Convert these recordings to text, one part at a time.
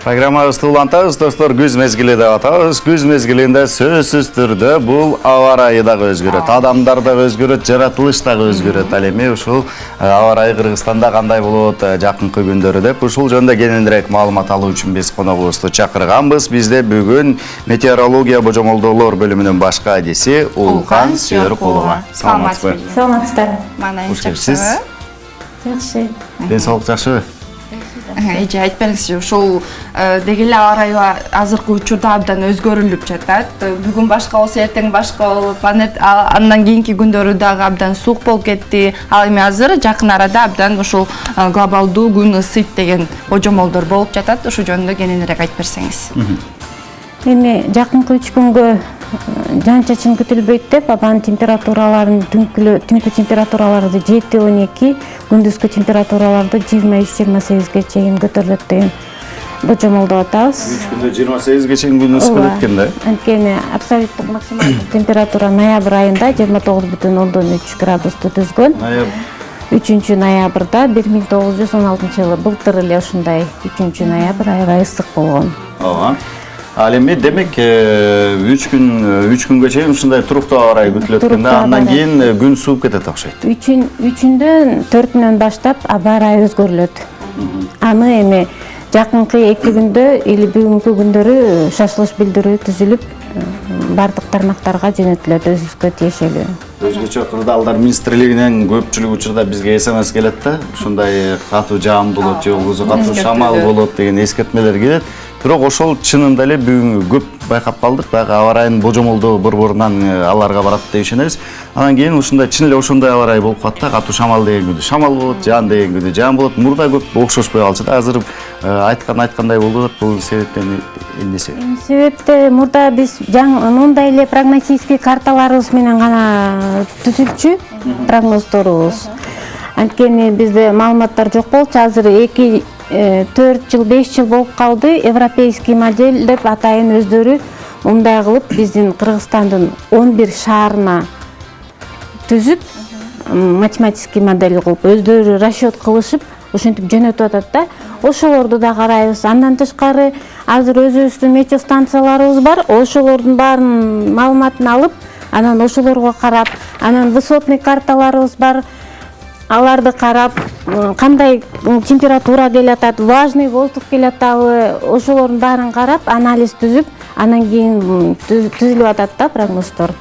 Программабызды улантабыз, достор, күз мезгили деп атабыз. Күз мезгилинде сөзсүз түрдө бул аба ырайы дагы өзгөрөт, адамдар дагы өзгөрөт, жаратылыш дагы өзгөрөт. Ал эми ушул аба ырайы Кыргызстанда кандай болот жакынкы күндөрү деп ушул жөнүндө кененирээк маалымат алуу үчүн биз коногубузду чакырганбыз. Бизде бүгүн метеорология божомолдоолор бөлүмүнүн баш кайдиси Улкан Сүйөркулова. Саламатсызбы? Саламатсыздар. Куш келипсиз. Жакшы. Ден соолук жакшыбы? Эже айтпаңызчы, ушул деги эле аба ырайы азыркы учурда абдан өзгөрүлүп жатат. Бүгүн башка болсо, эртең башка болуп, андан кийинки күндөрү дагы абдан суук болуп кетти. Ал эми азыр жакын арада абдан ушул глобалдуу күн ысыйт деген божомолдор болуп жатат. Ушул жөнүндө кененирээк айтып берсеңиз. Эми жакынкы 3 күнгө жан-чачын күтүлбөйт деп, абанын температураларын түнкү температуралары 7-12, күндүзгү температураларды 23-28ге чейин көтөрүлөт деген божомолдоп атабыз. 3 күндө 28ге чейин күн ысып кетет экен да. Анткени абсолюттук максималдык температура ноябрь айында 29,3 градусту түзгөн. 3 ноябрда 1916 жылы былтыр эле ушундай 3 ноябрь аябай ысык болгон. Ал эми демек 3 күнгө чейин ушундай туруктуу аба ырайы күтүлөт экен да, андан кийин күн сууп кетет окшойт. 3-үндөн 4-үнөн баштап аба ырайы өзгөрүлөт. Аны эми жакынкы 2 күндө или бүгүнкү күндөрү шашылыш билдирүү түзүлүп, бардык тармактарга жөнөтүлөт өзүбүзгө тиешелүү. Өзгөчө кырдаалдар министрлигинен көпчүлүк учурда бизге СМС келет да, ушундай катуу жаам болот же болбосо катуу шамал болот деген эскертмелер келет. Бирок ошол чынында эле бүгүн көп байкап калдык, дагы аба ырайынын божомолдоо борборунан аларга барат деп ишенебиз. Анан кийин ушундай чын эле ошондой аба ырайы болуп калат да, катуу шамал деген күндө шамал болот, жаан деген күндө жаан болот. Мурда көп окшошпой калчу да, азыр айткандай болуп атат. Бул себептен эмнеси? Себепте мурда биз мындай эле прогностический карталарыбыз менен гана түзүлчү прогноздорубуз. Анткени бизде маалыматтар жок болчу. Азыр 4 жыл, 5 жыл болуп калды. Европейский модель деп атайын өздөрү мындай кылып биздин Кыргызстандын 11 шаарына түзүп, математический модель кылып өздөрү расчет кылышып, ошентип жөнөтүп атат да. Ошолорду да карайбыз. Андан тышкары азыр өзүбүздүн метеостанцияларыбыз бар. Ошолордун баарын маалыматын алып, анан ошолорго карап, анан высотный карталарыбыз бар. Аларды карап, кандай температура келатат, влажный воздух келатабы, ошолордун баарын карап, анализ түзүп, анан кийин түзүлүп атат да прогноздор.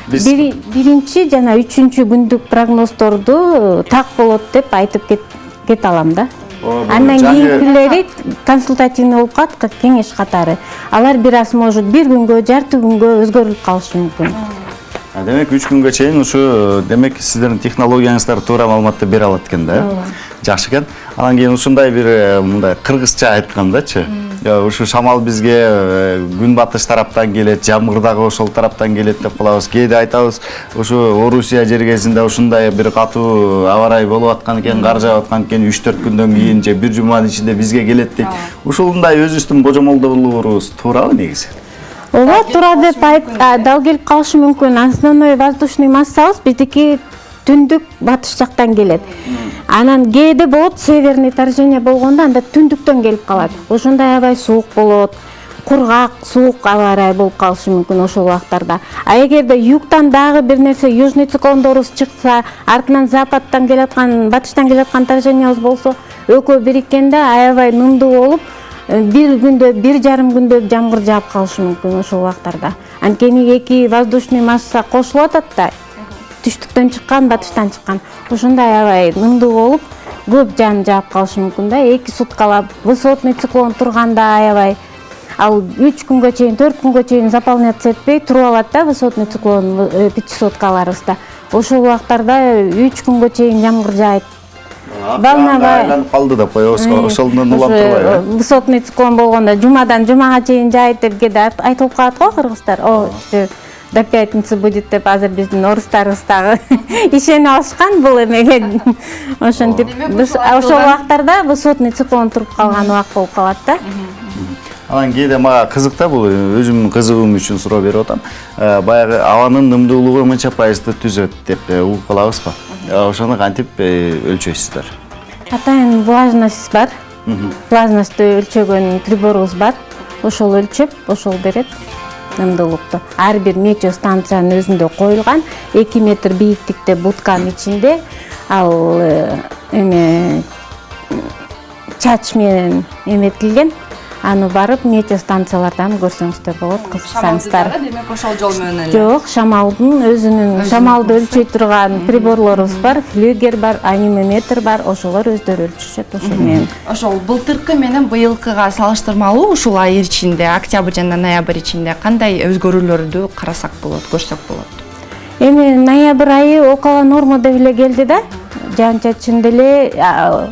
Биринчи жана 3-үчү күндүк прогноздорду так болот деп айтып кете алам да. Андан кийинкилери консультативный болуп калат, как кеңеш катары. Алар бир аз может бир күнгө, жарты күнгө өзгөрүлүп калышы мүмкүн. Демек 3 күнгө чейин ушу демек сиздердин технологияңыздар туура маалыматты бере алат экен да. Жакшы экен. Анан кийин ушундай бир мындай кыргызча айткандачы. Ушу шамал бизге күн батыш тараптан келет, жамгыр дагы ошол тараптан келет деп калабыз. Кээде айтабыз, ушу Орусия жергесинде ушундай бир катуу аба ырайы болуп аткан экен, кар жаап аткан экен, 3-4 күндөн кийин же бир жуманын ичинде бизге келет дейт. Ушундай өзүбүздүн божомолдоолорубуз туурабы негизи? Ооба, туура деп дал келип калышы мүмкүн. Основной воздушный массабыз биздики түндүк батыш жактан келет. Анан кээде болот северный торжение болгондо анда түндүктөн келип калат. Ошондой аябай суук болот, кургак, суук аба ырайы болуп калышы мүмкүн ошол убактарда. А эгерде югтан дагы бир нерсе южный циклондорубуз чыкса, артынан западтан келаткан, батыштан келаткан торжениябыз болсо, экөө бириккенде аябай нымдуу болуп, бир күндө, бир жарым күндө жамгыр жаап калышы мүмкүн ошол убактарда. Анткени эки воздушный масса кошулуп атат да. Түштүктөн чыккан, батыштан чыккан. Ошондой аябай нымдуу болуп, көп жан жаап калышы мүмкүн да. 2 суткалап высотный циклон турганда аябай ал 3 күнгө чейин, 4 күнгө чейин заполняться этпей туруп алат да высотный циклон 500-каларыбызда. Ошол убактарда 3 күнгө чейин жамгыр жаайт. Айланып калды деп коебузго, ошолдон улантырбайбы? Высотный циклон болгондо жумадан жумага чейин жаайт деп кээде айтылып калат го кыргыздар. До пятницы будет деп азыр биздин орустарыбыз дагы ишенип алышкан бул эмеге. Ошентип биз ошол убактарда высотный циклон туруп калган убакыт болуп калат да. Анан кээде мага кызык да, бул өзүмдүн кызыгуум үчүн суроо берип атам. Баягы абанын нымдуулугу мынча пайызды түзөт деп угуп калабыз го. Ошону кантип өлчөйсүздөр? Атайын влажность бар. влажностьту өлчөгөн приборубуз бар. Ошол өлчөп, ошол берет нымдуулукту. Ар бир метео станциянын өзүндө коюлган 2 метр бийиктикте будканын ичинде ал чач менен эметилген. Аны барып метео станциялардан көрсөңүздөр болот, кызыксаңыздар. Демек ошол жол менен эле. Жок, шамалдын өзүнүн шамалды өлчөй турган приборлорубуз бар, флюгер бар, анимометр бар, ошолор өздөрү өлчүшөт ошол менен. Ошол былтыркы менен быйылкыга салыштырмалуу ушул ай ичинде, октябрь жана ноябрь ичинде кандай өзгөрүүлөрдү карасак болот, көрсөк болот? Эми ноябрь айы около норма деп эле келди да. Жаан-чачын деле,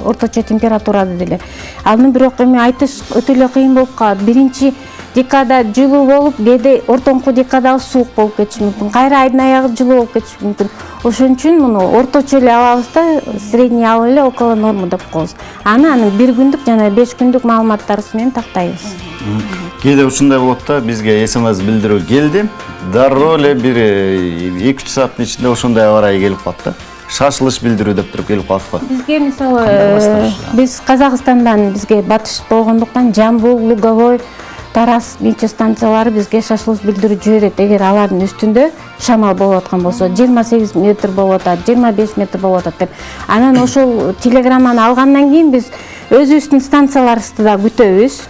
орточо температурада деле. Аны бирок эми айтыш өтө эле кыйын болуп калат. Биринчи декада жылуу болуп, кээде ортоңку декада суук болуп кетиши мүмкүн. Кайра айдын аягы жылуу болуп кетиши мүмкүн. Ошон үчүн муну орточо эле алабыз да, средний алып эле около норма деп коебуз. Анын 1 күндүк жана 5 күндүк маалыматтарыбыз менен тактайбыз. Кээде ушундай болот да, бизге СМС билдирүү келди. Дароо эле бир 2-3 сааттын ичинде ошондой аба ырайы келип калат да. Шашылыш билдирүү деп туруп келип калат го. Бизге мисалы биз Казакстандан бизге батыш болгондуктан Жамбыл, Луговой, Тарас метео станциялары бизге шашылыш билдирүү жиберет. Эгер алардын үстүндө шамал болуп аткан болсо, 28 метр болуп атат, 25 метр болуп атат деп. Анан ошол телеграмманы алгандан кийин биз өзүбүздүн станцияларыбызды да күтөбүз.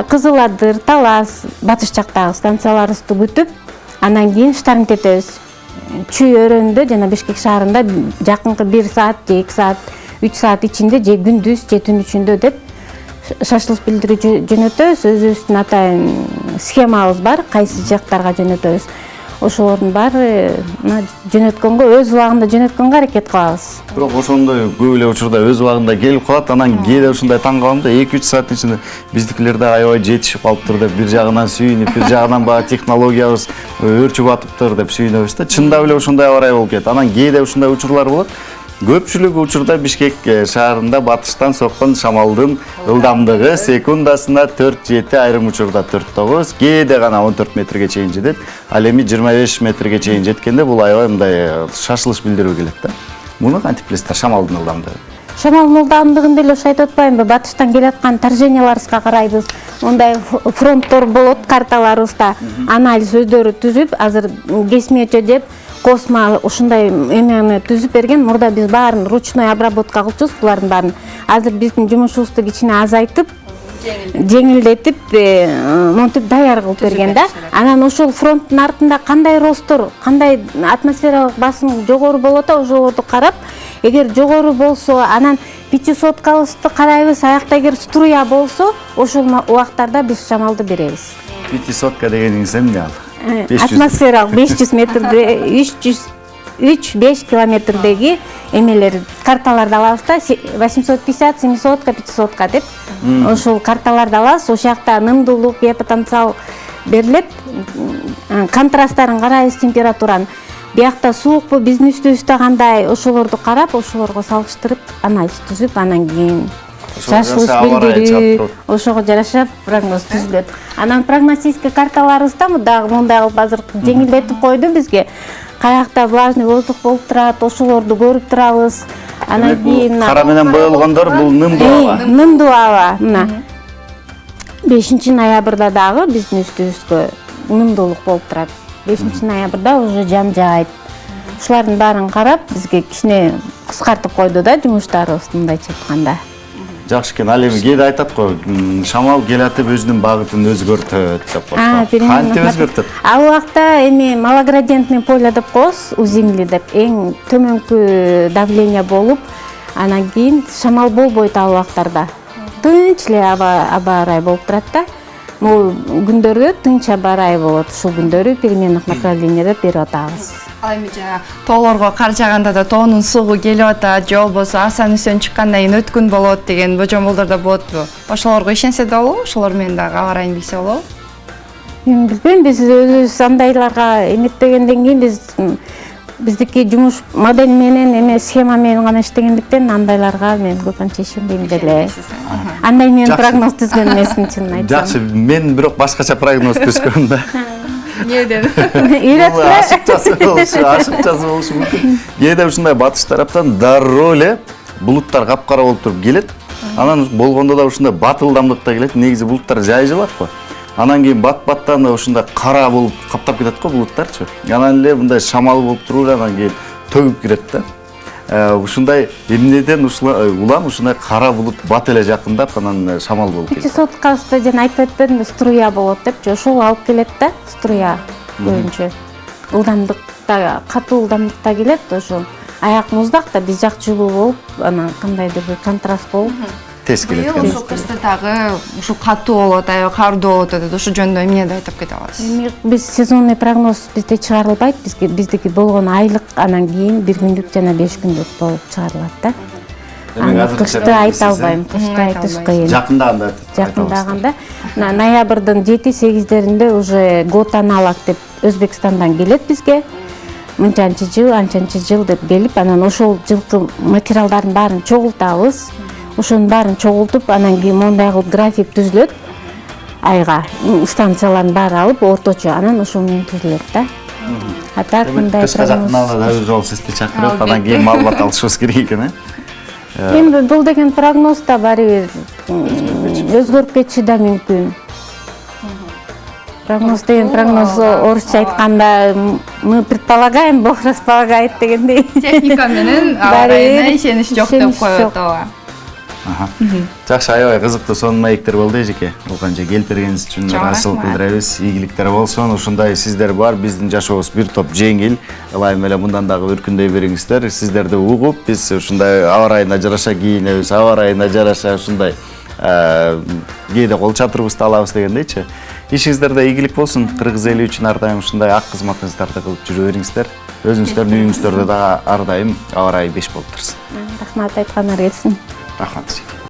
Кызыл Адыр, Талас, батыш жактагы станцияларыбызды күтүп, анан кийин штарм кетебиз. Чүй өрөөнүндө жана Бишкек шаарында жакынкы 1 саат, 2 саат, 3 саат ичинде же күндүз, же түн ичинде деп шашылыш билдирүү жөнөтөбүз. Өзүбүздүн атайын схемабыз бар, кайсы жактарга жөнөтөбүз. Ошолордун баары жөнөткөнгө, өз убагында жөнөткөнгө аракет кылабыз. Бирок ошондой көп эле учурда өз убагында келип калат, анан кээде ушундай таң калам да, 2-3 сааттын ичинде биздикилер да аябай жетишип калыптыр деп бир жагынан сүйүнүп, бир жагынан баягы технологиябыз өөрчүп атыптыр деп сүйүнөбүз да. Чындап эле ошондой аба ырайы болуп кетет. Анан кээде ушундай учурлар болот. Көпчүлүк учурда Бишкек шаарында батыштан соккон шамалдын ылдамдыгы секундасына 4-7, айрым учурда 4-9, кээде гана 14 метрге чейин жетет. Ал эми 25 метрге чейин жеткенде бул аябай мындай шашылыш билдирүү келет да. Муну кантип билесиздер, шамалдын ылдамдыгы? Шамалдын ылдамдыгын деле ошо айтып атпаймынбы? Батыштан келаткан торженияларыбызга карайбыз. Мындай фронттор болот карталарыбызда. Анализ өздөрү түзүп, азыр кесмече деп Космо ушундай эмени түзүп берген. Мурда биз баарын ручной обработка кылчубуз, булардын баарын. Азыр биздин жумушубузду кичине азайтып, жеңилдетип, монтип даяр кылып берген да. Анан ошол фронттун артында кандай ростор, кандай атмосфералык басым жогору болот, ошолорду карап, эгер жогору болсо, анан 500-кабызды карайбыз, аякта эгер струя болсо, ошол убактарда биз шамалды беребиз. 500 дегениңиз эмне ал? Атмосфералык 500 метрде 3-5 километрдеги эмелер карталарды алабыз да, 850, 700, 500 деп. Ошол карталарды алабыз, ошол жакта нымдуулук, потенциал берилет. Контрасттарын карайбыз, температураны. Биякта суукпу, биздин үстүбүздө кандай, ошолорду карап, ошолорго салыштырып, анализ түзүп, анан кийин шашылыш билдирүү, ошого жараша прогноз түзүлөт. Анан прогностический карталарыбызда мындай кылып азыр жеңилдетип койду бизге. Каякта влажный воздух болуп турат, ошолорду көрүп турабыз. Анан кийин кара менен боелгондор бул нымдуу аба. Нымдуу аба. Мына 5-ноябрда дагы биздин үстүбүзгө нымдуулук болуп турат. 5-ноябрда уже жам жаайт. Ушулардын баарын карап, бизге кичине кыскартып койду да жумуштарыбызды, мындайча айтканда. Жакшы экен. Ал эми кээде айтат го, шамал келатып өзүнүн багытын өзгөртөт деп коет. Кантип өзгөртөт? Ал убакта эми малоградиентный поле деп коебуз, у земли деп, эң төмөнкү давление болуп, анан кийин шамал болбойт ал убактарда. Тынч эле аба ырайы болуп турат да. Бул күндөрдө тынч аба ырайы болот. Ушул күндөрү переменных направлений деп берип атабыз. Ал эми жана тоолорго кар жааганда да тоонун сугу келип атат, же болбосо асан үсөн чыккандан кийин өткүн болот деген божомолдор да болотпу? Ошолорго ишенсе да болобу? Ошолор менен дагы аба ырайын билсе болобу? Мен билбейм, биз өзүбүз андайларга эметпегенден кийин биздики жумуш модель менен эме схема менен гана иштегендиктен андайларга мен көп анча ишенбейм деле. Андай менен прогноз түзгөн эмесмин, чынын айтсам. Жакшы, мен бирок башкача прогноз түзгөм да. Эмнеден? Ашыкчасы болушу мүмкүн. Кээде ушундай батыш тараптан дароо эле булуттар капкара болуп туруп келет. Анан болгондо да ушундай батылдамдыкта келет. Негизи булуттар жай жылат го. Анан кийин бат-баттан ушундай кара болуп каптап кетет го булуттарчы. Анан эле мындай шамал болуп туруп анан кийин төгүп кирет да. Ушундай эмнеден улам ушундай кара булут бат эле жакындап анан шамал болуп кетет. Соткасында жана айтып өтпөдүмбү, струя болот депчи, ошол алып келет да, струя көбүнчө. Ылдамдыкта, катуу ылдамдыкта келет, ошо аяк муздак да биз жак жылуу болуп, анан кандайдыр бир контраст болуп Тез келет. Быйыл ошо кышта дагы ушу катуу болот, аябай кардуу болот деп, ошо жөнүндө эмне да айтып кете аласыз? Биз сезонный прогноз бизде чыгарылбайт, биздики болгону айлык, анан кийин 1 күндүк жана 5 күндүк болуп чыгарылат да. Кышты айта албайм, кышты айтыш кыйын. Жакындаганда ноябрдын 7-8-деринде уже год аналог деп Өзбекстандан келет бизге. Мынчанчы жыл, анчанчы жыл деп келип, анан ошол жылкы материалдардын баарын чогултабыз. Ошонун баарын чогултуп, анан кийин мондай кылып график түзүлөт. Айга станциялардын баары алып орточо, анан ошол менен түзүлөт да. Так мындай кышка жакындаганда да өз жол сизди чакырып, анан кийин маалымат алышыбыз керек экен, Эми бул деген прогноз да баары бир өзгөрүп кетиши да мүмкүн. Прогноз деген прогноз орусча айтканда мы предполагаем, Бог располагает дегендей. Техника менен арайына ишенич жок деп коет ооба. Жакшы, аябай кызыктуу сонун маектер болду эжеке. Бул канча келип бергениңиз үчүн ыраазычылык билдиребиз. Ийгиликтер болсун. Ушундай сиздер бар, биздин жашообуз бир топ жеңил. Ылайым эле мындан дагы өркүндөй бериңиздер. Сиздерди угуп, биз ушундай аба ырайына жараша кийинебиз, аба ырайына жараша ушундай кээде кол чатырыбызды алабыз дегендейчи. Ишиңиздерде ийгилик болсун. Кыргыз эли үчүн ар дайым ушундай ак кызматыңыздарды кылып жүрө бериңиздер. Өзүңүздөрдүн үйүңүздөрдө дагы ар дайым аба ырайы беш болуп турсун. Рахмат, айтканыңар келсин. Рахмат.